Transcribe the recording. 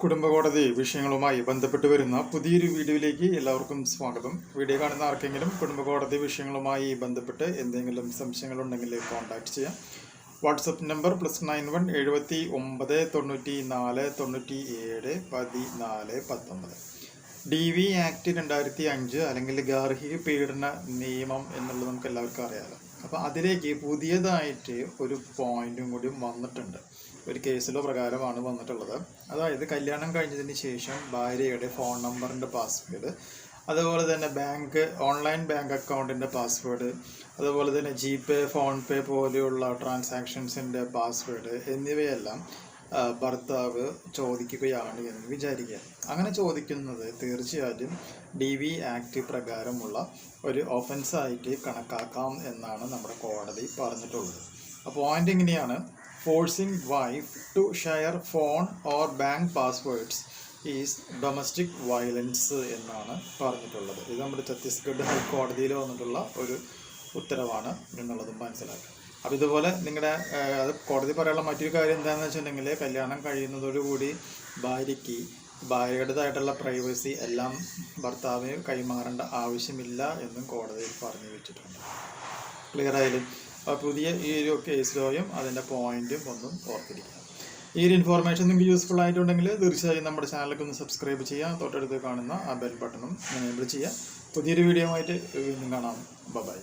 കുടുംബകോടതി വിഷയങ്ങളുമായി ബന്ധപ്പെട്ട് വരുന്ന പുതിയൊരു വീഡിയോയിലേക്ക് എല്ലാവർക്കും സ്വാഗതം. വീഡിയോ കാണുന്ന ആർക്കെങ്കിലും കുടുംബകോടതി വിഷയങ്ങളുമായി ബന്ധപ്പെട്ട് എന്തെങ്കിലും സംശയങ്ങളുണ്ടെങ്കിൽ കോൺടാക്ട് ചെയ്യാം. WhatsApp number +91 79 94 97 14 19. DV ആക്ട് 2005 അല്ലെങ്കിൽ ഗാർഹിക പീഡന നിയമം എന്നുള്ളത് നമുക്ക് എല്ലാവർക്കും അറിയാമല്ലോ. അപ്പോൾ അതിലേക്ക് പുതിയതായിട്ട് ഒരു പോയിന്റും കൂടി വന്നിട്ടുണ്ട്. ഒരു കേസിലോ പ്രകാരമാണ് വന്നിട്ടുള്ളത്. അതായത് കല്യാണം കഴിഞ്ഞതിന് ശേഷം ഭാര്യയുടെ ഫോൺ നമ്പറിൻ്റെ പാസ്വേഡ്, അതുപോലെ തന്നെ ഓൺലൈൻ ബാങ്ക് അക്കൗണ്ടിൻ്റെ പാസ്വേഡ്, അതുപോലെ തന്നെ GPay, ഫോൺപേ പോലെയുള്ള ട്രാൻസാക്ഷൻസിൻ്റെ പാസ്വേഡ് എന്നിവയെല്ലാം ഭർത്താവ് ചോദിക്കുകയാണ് എന്ന് വിചാരിക്കുക. അങ്ങനെ ചോദിക്കുന്നത് തീർച്ചയായും DV ആക്ട് പ്രകാരമുള്ള ഒരു ഒഫൻസായിട്ട് കണക്കാക്കാം എന്നാണ് നമ്മുടെ കോടതി പറഞ്ഞിട്ടുള്ളത്. അപ്പോൾ പോയിന്റ് ഇങ്ങനെയാണ്: forcing wife to share phone or bank passwords is domestic violence എന്നാണ് പറഞ്ഞിട്ടുള്ളത്. ഇത് നമ്മുടെ ഛത്തീസ്ഗഡ് ഹൈക്കോടതിയിൽ വന്നിട്ടുള്ള ഒരു ഉത്തരവാണ് എന്നുള്ളതും മനസ്സിലാക്കുക. അപ്പോൾ ഇതുപോലെ നിങ്ങളുടെ അത് കോടതി പറയാനുള്ള മറ്റൊരു കാര്യം എന്താണെന്ന് വെച്ചിട്ടുണ്ടെങ്കിൽ, കല്യാണം കഴിയുന്നതോടുകൂടി ഭാര്യയുടേതായിട്ടുള്ള പ്രൈവസി എല്ലാം ഭർത്താവിന് കൈമാറേണ്ട ആവശ്യമില്ല എന്നും കോടതിയിൽ പറഞ്ഞു വെച്ചിട്ടുണ്ട്. ക്ലിയർ ആയാലും പുതിയ ഈ ഒരു കേസ് ലോയും അതിൻ്റെ പോയിന്റും ഒന്നും ഓർത്തിരിക്കുക. ഈ ഒരു ഇൻഫോർമേഷൻ നിങ്ങൾക്ക് യൂസ്ഫുൾ ആയിട്ടുണ്ടെങ്കിൽ തീർച്ചയായും നമ്മുടെ ചാനലിലേക്ക് ഒന്ന് സബ്സ്ക്രൈബ് ചെയ്യുക. തൊട്ടടുത്ത് കാണുന്ന ആ ബെൽ ബട്ടണും എനേബിൾ ചെയ്യുക. പുതിയൊരു വീഡിയോ ആയിട്ട് വീണ്ടും കാണാം. ബൈ.